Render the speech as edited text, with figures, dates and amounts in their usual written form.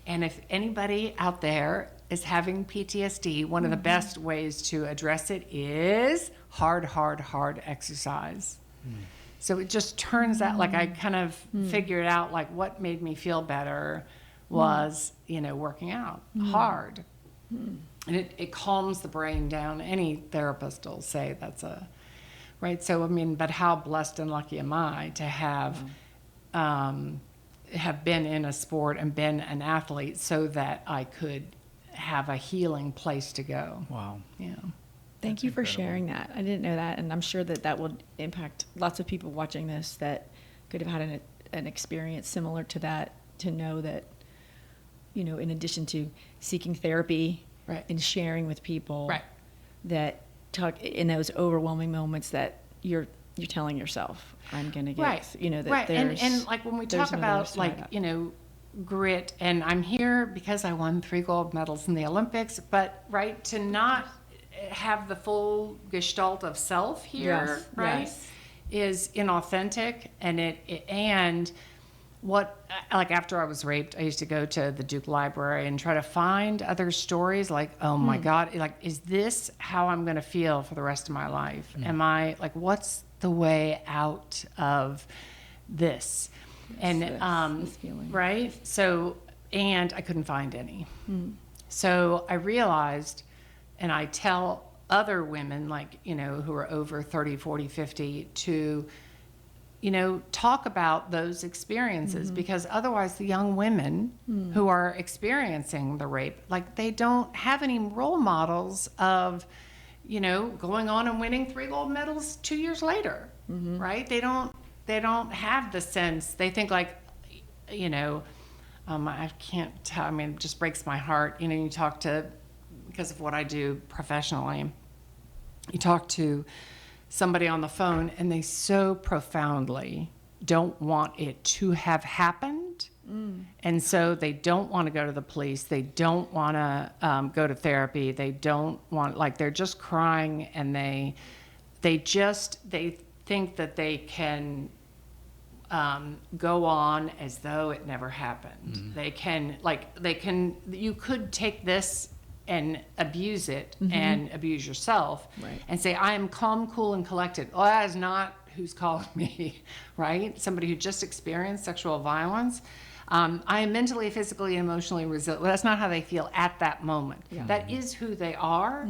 And if anybody out there is having PTSD, one of the best ways to address it is hard exercise. So it just turns out, like I kind of figured out, like what made me feel better was, working out hard. And it calms the brain down. Any therapist will say that's right. So, but how blessed and lucky am I to have been in a sport and been an athlete so that I could have a healing place to go. Wow. Yeah. Thank you for sharing that. I didn't know that, and I'm sure that will impact lots of people watching this that could have had an experience similar to that, to know that, in addition to seeking therapy and sharing with people, that talk in those overwhelming moments that you're telling yourself, I'm going to get, that there's... And like when we talk about grit, and I'm here because I won 3 gold medals in the Olympics, but to not have the full gestalt of self here, is inauthentic, and after I was raped, I used to go to the Duke Library and try to find other stories like, oh my God, is this how I'm going to feel for the rest of my life? Am I what's the way out of this? This feeling. So, and I couldn't find any. So I realized, and I tell other women who are over 30, 40, 50 to, talk about those experiences, because otherwise the young women who are experiencing the rape, they don't have any role models of, going on and winning 3 gold medals 2 years later, right? They don't have the sense. They think I can't tell, it just breaks my heart. You talk to, because of what I do professionally, you talk to somebody on the phone and they so profoundly don't want it to have happened. And so they don't want to go to the police. They don't want to go to therapy. They don't want, they're just crying, and they think that they can go on as though it never happened. They can, you could take this and abuse it and abuse yourself and say, I am calm, cool, and collected. Well, that is not who's calling me, right? Somebody who just experienced sexual violence. I am mentally, physically, and emotionally resilient. Well, that's not how they feel at that moment. That is who they are,